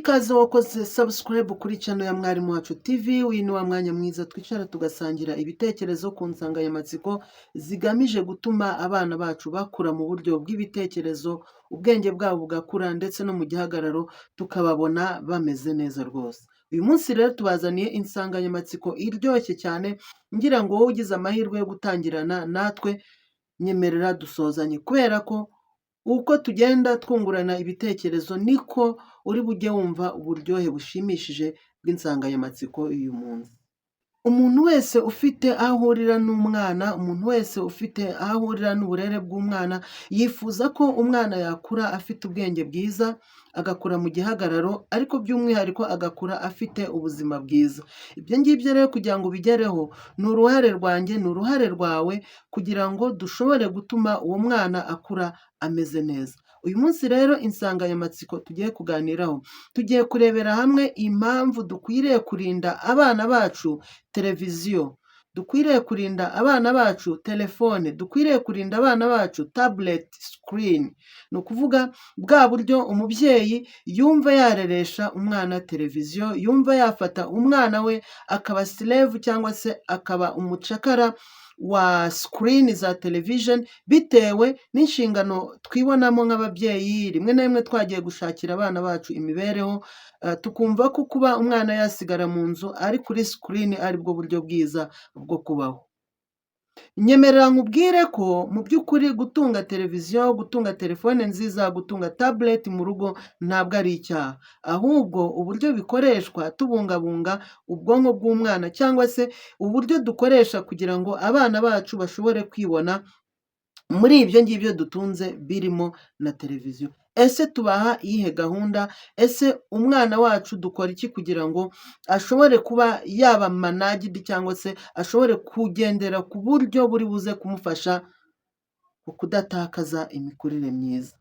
ikaze wakoze subscribe kuri channel ya Mwarimu Wacu TV. Uyu ni wa mwanya mwiza twicara tugasangira ibitekerezo ku nsanganyamatsiko zigamije gutuma abana bacu bakura mu buryo bw'ibitekerezo, ubwenge bwabo bugakura ndetse no mu gihagararo tukababona bameze neza rwose. Uyu munsi rero tubazaniye insanganyamatsiko iryoshye cyane, ngira ngo wowe ugize amahirwe yo gutangirana natwe nyemerera dusozanye, kubera ko uko tugenda twungurana ibitekerezo niko uri bujye wumva uburyohe bushimishije bw'insanganyamatsiko y'uyu munsi. Umuntu wese ufite aho ahurira n'umwana, umuntu wese ufite aho ahurira n'uburere bw'umwana, yifuza ko umwana yakura afite ubwenge bwiza, agakura mu gihagararo, ariko by'umwihariko agakura afite ubuzima bwiza. Ibyo ngibyo rero kugira ngo ubigereho, ni uruhare rwanjye, ni uruhare rwawe, kugira ngo dushobore gutuma uwo mwana akura ameze neza. Uyu munsi rero insanganyamatsiko tugiye kuganiraho, tugiye kurebera hamwe impamvu dukwiriye kurinda abana bacu televiziyo, dukwiriye kurinda abana bacu telefone, dukwiriye kurinda abana bacu tablet screen. Ni ukuvuga bwa buryo umubyeyi yumva yareresha umwana televiziyo, yumva yafata umwana we akaba slave cyangwa se akaba umucakara wa screen za television, bitewe n'inshingano twibonamo nk'ababyeyi. Rimwe na rimwe twagiye gushakira abana bacu imibereho, tukumva ko kuba umwana yasigara mu nzu ari kuri screen ari bwo buryo bwiza bwo kubaho. Nyemerera nkubwire ko mu by'ukuri gutunga televiziyo, gutunga telefone nziza, gutunga tablet mu rugo ntabwo ari icyaha, ahubwo uburyo bikoreshwa tubungabunga ubwonko bw'umwana, cyangwa se uburyo dukoresha kugira ngo abana bacu bashobore kwibona muri ibyo ngibyo dutunze birimo na televiziyo. Ese tubaha iyihe gahunda? Ese umwana wacu dukora iki kugira ngo ashobore kuba yaba managed, cyangwa se ashobore kugendera ku buryo buri buze kumufasha kudatakaza imikurire myiza?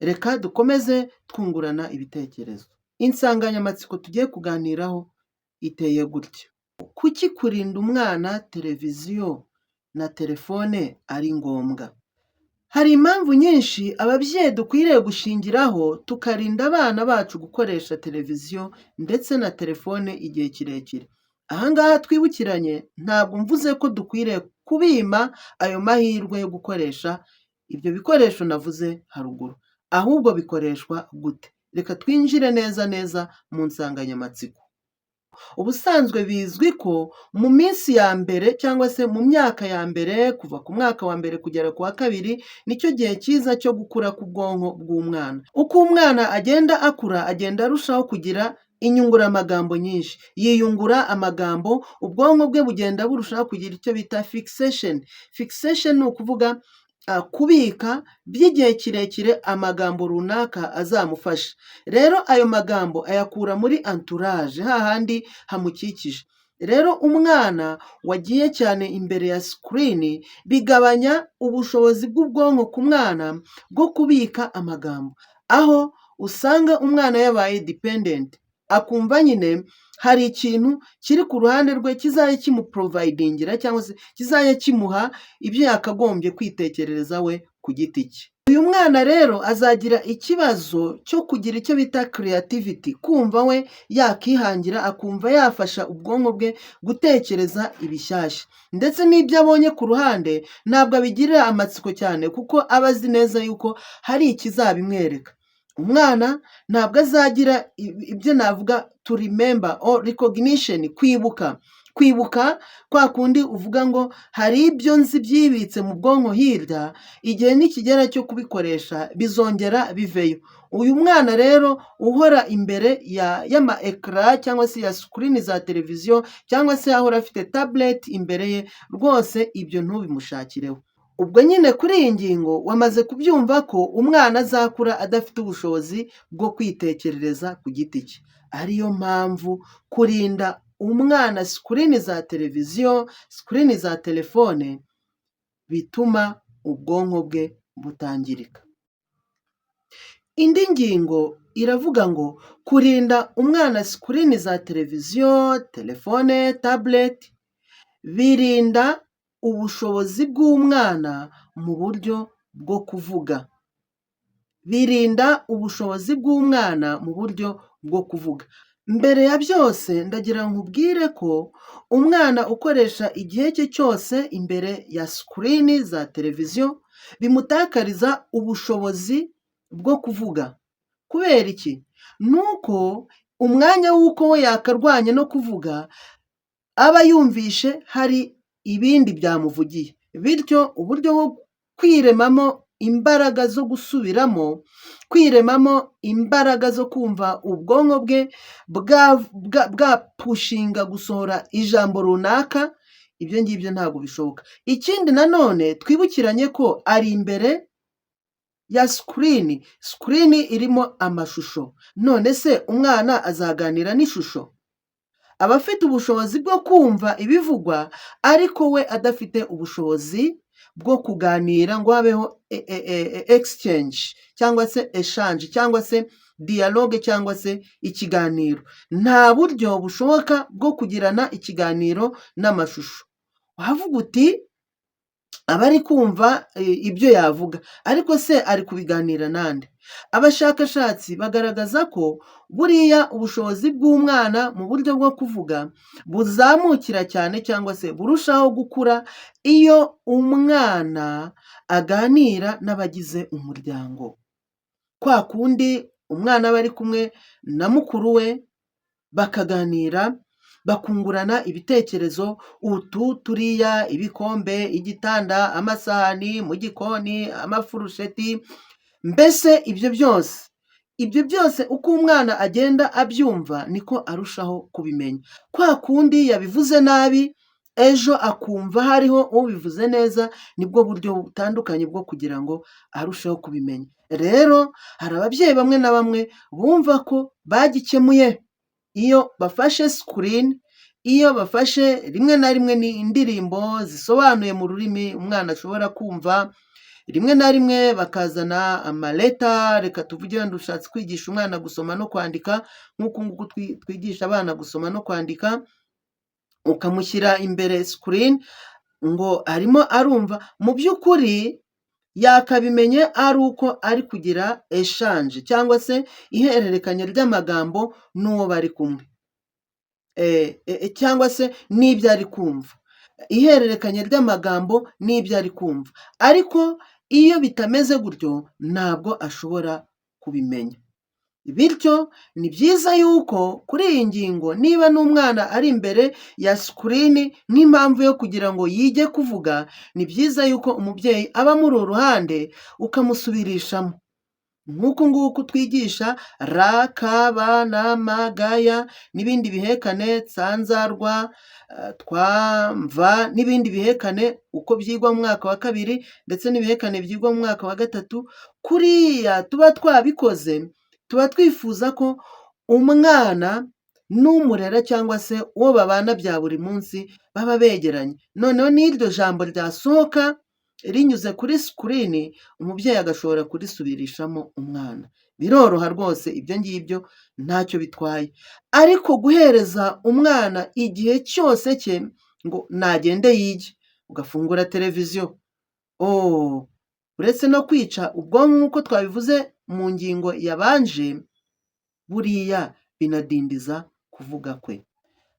Reka dukomeze twungurana ibitekerezo. Insanganyamatsiko tugiye kuganiraho iteye gutya: kuki kurinda umwana televiziyo na telefone ari ngombwa? Hari impamvu nyinshi ababyeyi dukwiriye gushingiraho tukarinda abana bacu gukoresha televiziyo ndetse na telefone igihe kirekire. Aha ngaha twibukiranye, ntabwo mvuze ko dukwiriye kubima ayo mahirwe yo gukoresha ibyo bikoresho navuze haruguru, ahubwo bikoreshwa gute? Reka twinjire neza neza mu nsanganyamatsiko. Ubusanzwe bizwi ko mu minsi ya mbere, cyangwa se mu myaka ya mbere, kuva ku mwaka wa mbere kugera ku wa kabiri, nicyo gihe cyiza cyo gukura k'ubwonko bw'umwana. Uko umwana agenda akura, agenda arushaho kugira inyunguramagambo nyinshi, yiyungura amagambo, ubwonko bwe bugenda burushaho kugira icyo bita fixation. Fixation ni ukuvuga kubika by'igihe kirekire amagambo runaka azamufasha. Rero ayo magambo ayakura muri entourage, hahandi hamukikije. Rero umwana wagiye cyane imbere ya screen bigabanya ubushobozi bw'ubwonko ku mwana bwo kubika amagambo, aho usanga umwana yabaye dependent, akumva nyine hari ikintu kiri ku ruhande rwe kizajya kimuprovidingira, cyangwa se kizajya kimuha ibyo yakagombye kwitekerereza we ku giti cye. Uyu mwana rero azagira ikibazo cyo kugira icyo bita creativity, kumva we yakihangira, akumva yafasha ubwonko bwe gutekereza ibishyashya, ndetse n'ibyo abonye ku ruhande ntabwo abigirira amatsiko cyane, kuko aba azi neza yuko hari ikizabimwereka. Umwana ntabwo azagira ibyo navuga to remember or recognition, kwibuka kwa kundi uvuga ngo hari ibyo nzi byibitse mu bwonko hirya, igihe nikigera cyo kubikoresha bizongera biveyo. Uyu mwana rero uhora imbere y'ama ekara, cyangwa se ya screen za televiziyo, cyangwa se ahora afite tablet imbere ye, rwose ibyo ntubimushakireho. Ubwo nyine kuri iyi ngingo wamaze kubyumva ko umwana azakura adafite ubushobozi bwo kwitekerereza ku giti cye. Ariyo mpamvu kurinda umwana screen za televiziyo, screen za telefone, bituma ubwonko bwe butangirika. Indi ngingo iravuga ngo kurinda umwana screen za televiziyo, telefone, tablet birinda ubushobozi bw'umwana mu buryo bwo kuvuga. birinda ubushobozi bw'umwana mu buryo bwo kuvuga. Mbere ya byose ndagira nkubwire ko umwana ukoresha igihe cye cyose imbere ya sikirini za televiziyo bimutakariza ubushobozi bwo kuvuga. Kubera iki? Ni uko umwanya w'uko we yakarwanye no kuvuga aba yumvishe hari ibindi byamuvugiye, bityo uburyo bwo kwiremamo imbaraga zo gusubiramo, kwiremamo imbaraga zo kumva ubwonko bwe bwapushinga gusohora ijambo runaka, ibyo ngibyo ntabwo bishoboka. Ikindi nanone twibukiranye ko ari imbere ya sikirini, sikirini irimo amashusho, none se umwana azaganira n'ishusho? Aba afite ubushobozi bwo kumva ibivugwa ariko we adafite ubushobozi bwo kuganira ngo habeho exchange cyangwa se eshanje cyangwa se dialogue cyangwa se ikiganiro. Nta buryo bushoboka bwo kugirana ikiganiro n'amashusho. Wavuga uti aba ari kumva ibyo yavuga, ariko se ari kubiganira nande? Abashakashatsi bagaragaza ko buriya ubushobozi bw'umwana mu buryo bwo kuvuga buzamukira cyane cyangwa se burushaho gukura iyo umwana aganira n'abagize umuryango. Kwa kundi umwana aba ari kumwe na mukuru we bakaganira, bakungurana ibitekerezo, utu turiya, ibikombe, igitanda, amasahani, mu gikoni, amafurusheti, mbese ibyo byose uko umwana agenda abyumva niko arushaho kubimenya. Kwa kundi yabivuze nabi ejo akumva hariho ubivuze neza, nibwo buryo butandukanye bwo kugira ngo arusheho kubimenya. Rero hari ababyeyi bamwe na bamwe bumva ko bagikemuye iyo bafashe sikirini, iyo bafashe rimwe na rimwe indirimbo zisobanuye mu rurimi umwana ashobora kumva, rimwe na rimwe bakazana amaleta, reka tuvuge wenda ushatse kwigisha umwana gusoma no kwandika nk'uku nguku twigisha abana gusoma no kwandika, ukamushyira imbere sikirini ngo arimo arumva, mu by'ukuri yakabimenye ari uko ari kugira eshanje cyangwa se ihererekanya ry'amagambo n'uwo bari kumwe, cyangwa se n'ibyo ari kumva, ihererekanya ry'amagambo n'ibyo ari kumva. Ariko iyo bitameze gutyo ntabwo ashobora kubimenya. Bityo ni byiza yuko kuri iyi ngingo niba n'umwana ari imbere ya sikirini nk'impamvu yo kugira ngo yige kuvuga, ni byiza yuko umubyeyi aba muri uruhande ukamusubirishamo. Nk'uku nguku twigisha ra, ka, ba, na, ma, ga, ya n'ibindi bihekane, tsanzarwa, twa, mva n'ibindi bihekane uko byigwa mu mwaka wa kabiri ndetse n'ibihekane byigwa mu mwaka wa gatatu, kuriya tuba twabikoze tuba twifuza ko umwana n'umurera cyangwa se uwo babana bya buri munsi baba begeranye. Noneho n'iryo jambo ryasohoka rinyuze kuri sikirini, umubyeyi agashobora kurisubirishamo umwana. Biroroha rwose, ibyo ngibyo ntacyo bitwaye. Ariko guhereza umwana igihe cyose cye ngo nagende yige, ugafungura televiziyo, uretse no kwica ubwonko nk'uko twabivuze mu ngingo yabanje, buriya binadindiza kuvuga kwe.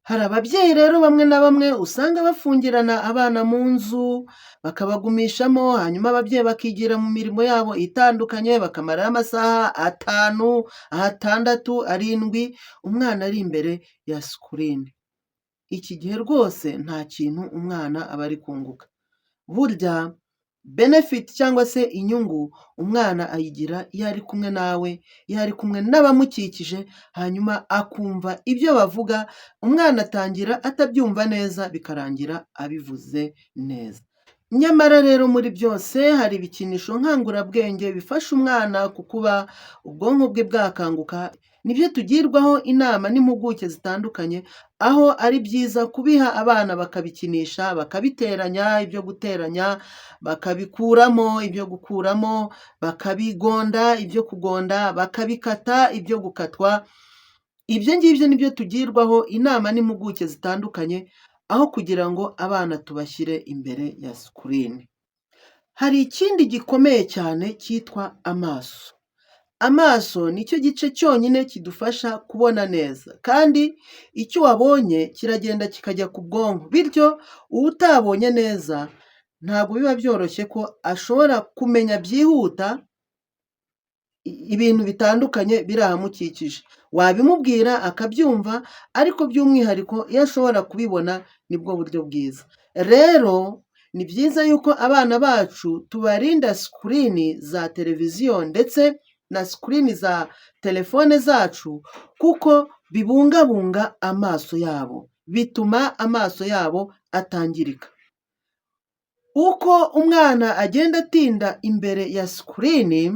Hari ababyeyi rero bamwe na bamwe usanga bafungirana abana mu nzu bakabagumishamo, hanyuma ababyeyi bakigira mu mirimo yabo itandukanye, bakamarayo amasaha 5, 6, 7, umwana ari imbere ya sikirini. Iki gihe rwose nta kintu umwana aba ari kunguka. Burya benefit cyangwa se inyungu umwana ayigira iyo ari kumwe nawe, iyo ari kumwe n'abamukikije, hanyuma akumva ibyo bavuga. Umwana atangira atabyumva neza bikarangira abivuze neza. Nyamara rero muri byose hari ibikinisho nkangurabwenge bifasha umwana ku kuba ubwonko bwe bwakanguka. Nibyo tugirwaho inama n'impuguke zitandukanye, aho ari byiza kubiha abana bakabikinisha, bakabiteranya ibyo guteranya, bakabikuramo ibyo gukuramo, bakabigonda ibyo kugonda, bakabikata ibyo gukatwa. Ibyo ngibyo nibyo tugirwaho inama n'impuguke zitandukanye, aho kugira ngo abana tubashyire imbere ya sikirini. Hari ikindi gikomeye cyane cyitwa amaso. Amaso nicyo gice cyonyine kidufasha kubona neza kandi icyo wabonye kiragenda kikajya ku bwonko, bityo utabonye neza ntabwo biba byoroshye ko ashobora kumenya byihuta ibintu bitandukanye biri ahamukikije. Wabimubwira akabyumva, ariko by'umwihariko iyo ashobora kubibona nibwo buryo bwiza. Rero ni byiza yuko abana bacu tubarinda sikirini za televiziyo ndetse na sikirini za telefone zacu, kuko bibungabunga amaso yabo, bituma amaso yabo atangirika. Uko umwana agenda atinda imbere ya sikirini,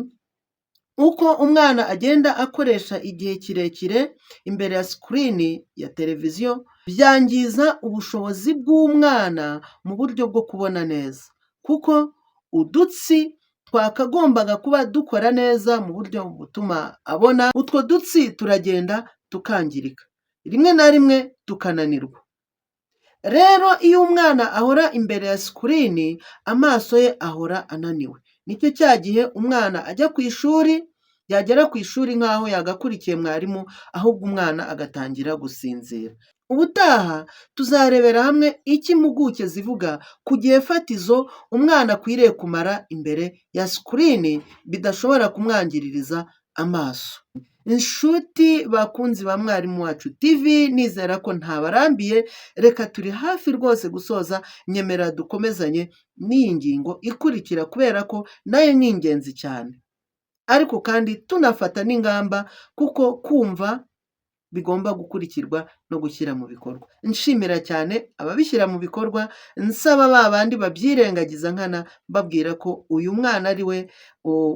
uko umwana agenda akoresha igihe kirekire imbere ya sikirini ya televiziyo, byangiza ubushobozi bw'umwana mu buryo bwo kubona neza, kuko udutsi twakagombaga kuba dukora neza mu buryo butuma abona, utwo dutsi turagenda tukangirika, rimwe na rimwe tukananirwa. Rero iyo umwana ahora imbere ya sikirini, amaso ye ahora ananiwe. Nicyo cya gihe umwana ajya ku ishuri, yagera ku ishuri nk'aho yagakurikiye mwarimu, ahubwo umwana agatangira gusinzira. Ubutaha tuzarebera hamwe icyo impuguke zivuga ku gihe fatizo umwana akwiriye kumara imbere ya sikirini bidashobora kumwangiririza amaso. Inshuti bakunzi ba Mwarimu Wacu TV, nizera ko ntabarambiye, reka turi hafi rwose gusoza, nyemera dukomezanye n'iyi ngingo ikurikira kubera ko nayo ni ingenzi cyane, ariko kandi tunafata n'ingamba, kuko kumva bigomba gukurikirwa no gushyira mu bikorwa. Nshimira cyane ababishyira mu bikorwa, nsaba ba bandi babyirengagiza nkana, babwira ko uyu mwana ari we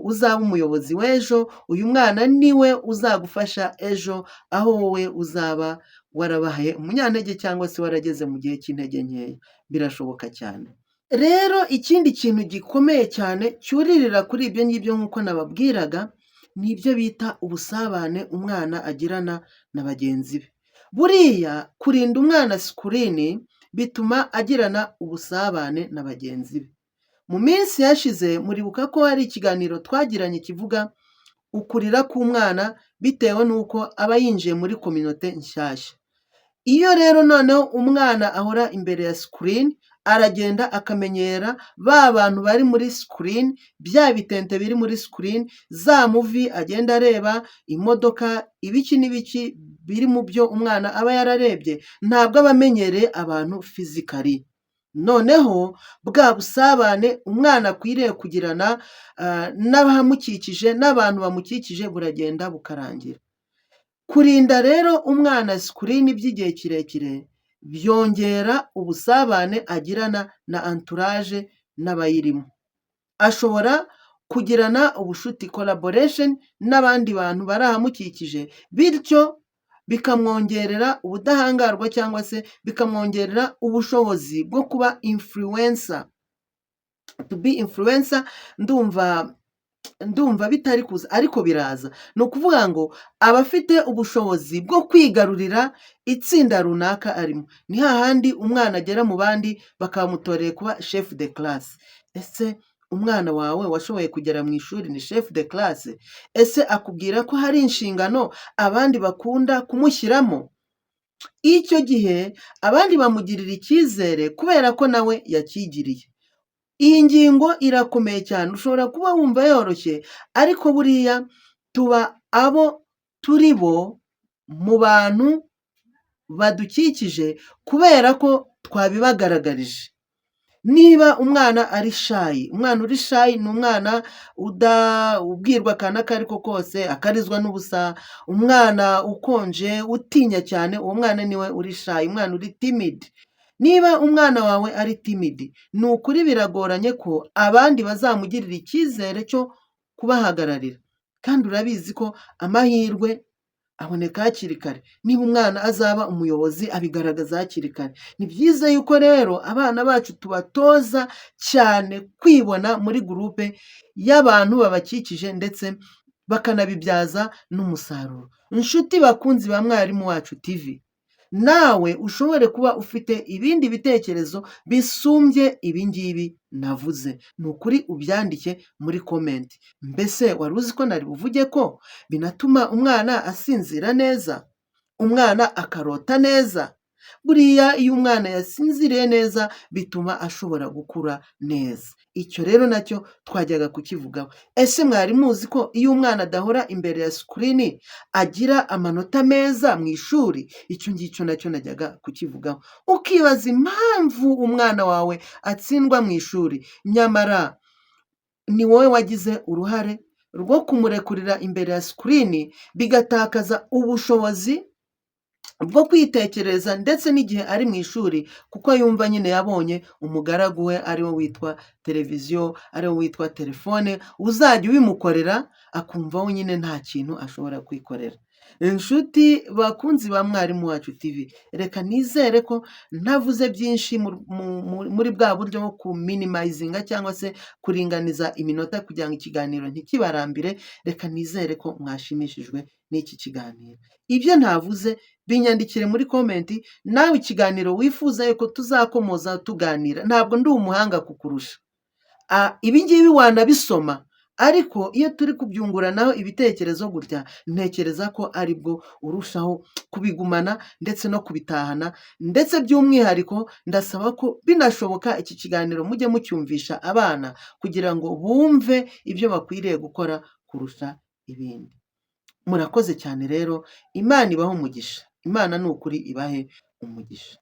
uzaba umuyobozi w'ejo, uyu mwana ni we uzagufasha ejo, aho wowe uzaba warabaye umunyantege cyangwa se warageze mu gihe cy'intege nkeya. Birashoboka cyane. Rero ikindi kintu gikomeye cyane cyuririra kuri ibyo ngibyo nk'uko nababwiraga, ni ibyo bita ubusabane umwana agirana na bagenzi be. Buriya kurinda umwana sikirini bituma agirana ubusabane na bagenzi be. Mu minsi yashize muribuka ko hari ikiganiro twagiranye kivuga ukurira k'umwana bitewe n'uko aba yinjiye muri kominote nshyashya. Iyo rero noneho umwana ahora imbere ya sikirini, aragenda akamenyera ba bantu bari muri sikirini, bya bitente biri muri sikirini, za muvi agenda areba, imodoka, ibiki n'ibiki biri mu byo umwana aba yararebye, ntabwo aba amenyereye abantu fizikari. Noneho bwa busabane umwana akwiriye kugirana n'abahamukikije, n'abantu bamukikije, buragenda bukarangira. Kurinda rero umwana sikirini by'igihe kirekire byongera ubusabane agirana na anturaje n'abayirimo. Ashobora kugirana ubushuti collaboration n'abandi bantu bari ahamukikije, bityo bikamwongerera ubudahangarwa cyangwa se bikamwongerera ubushobozi bwo kuba influencer. To be influencer, ndumva bitari kuza, ariko biraza. Ni ukuvuga ngo aba afite ubushobozi bwo kwigarurira itsinda runaka arimo. Ni hahandi umwana agera mu bandi bakamutoreye kuba chef de classe. Ese umwana wawe washoboye kugera mu ishuri ni chef de classe? Ese akubwira ko hari inshingano abandi bakunda kumushyiramo? Icyo gihe abandi bamugirira icyizere kubera ko nawe yakigiriye. Iyi ngingo irakomeye cyane, ushobora kuba wumva yoroshye, ariko buriya tuba abo turi bo mu bantu badukikije kubera ko twabibagaragarije. Niba umwana ari shayi, umwana uri shayi ni umwana ubwirwa akantu ako ari ko kose, akarizwa n'ubusa. Umwana ukonje, utinya cyane, uwo mwana niwe uri shayi, umwana uri timid. Niba umwana wawe ari timid, ni ukuri biragoranye ko abandi bazamugirira icyizere cyo kubahagararira, kandi urabizi ko amahirwe aboneka hakiri kare. Niba umwana azaba umuyobozi, abigaragaza hakiri kare. Ni byiza yuko rero abana bacu tubatoza cyane kwibona muri gurupe y'abantu babakikije, ndetse bakanabibyaza n'umusaruro. Inshuti bakunzi ba Mwarimu Wacu TV, nawe ushobore kuba ufite ibindi bitekerezo bisumbye ibi ngibi navuze. Ni ukuri ubyandike muri komenti. Mbese wari uzi ko nari buvuge ko binatuma umwana asinzira neza, umwana akarota neza? Buriya iyo umwana yasinziriye neza bituma ashobora gukura neza. Icyo rero nacyo twajyaga kukivugaho. Ese mwari muzi ko iyo umwana adahora imbere ya sikirini agira amanota meza mu ishuri? Icyo ngicyo nacyo najyaga kukivugaho. Ukibaza impamvu umwana wawe atsindwa mu ishuri, nyamara ni wowe wagize uruhare rwo kumurekurira imbere ya sikirini, bigatakaza ubushobozi bwo kwitekereza ndetse n'igihe ari mu ishuri, kuko yumva nyine yabonye umugaragu we ariwo witwa televiziyo, ariwo witwa telefone, uzajya ubimukorera akumva we nyine nta kintu ashobora kwikorera. Inshuti bakunzi ba Mwarimu Wacu TV, reka nizere ko ntavuze byinshi muri bwa buryo bwo kuminimayizinga cyangwa se kuringaniza iminota kugira ngo ikiganiro ntikibarambire. Reka nizere ko mwashimishijwe n'iki kiganiro. Ibyo ntavuze binyandikire muri komenti, nawe ikiganiro wifuza yuko tuzakomoza tuganira. Ntabwo ndi umuhanga kukurusha. Ibi ngibi wanabisoma, ariko iyo turi kubyunguranaho ibitekerezo gutya, ntekereza ko aribwo urushaho kubigumana ndetse no kubitahana. Ndetse by'umwihariko ndasaba ko binashoboka iki kiganiro mujye mucyumvisha abana kugira ngo bumve ibyo bakwiriye gukora kurusha ibindi. Murakoze cyane rero, Imana ibahe umugisha. Imana ni ukuri ibahe umugisha.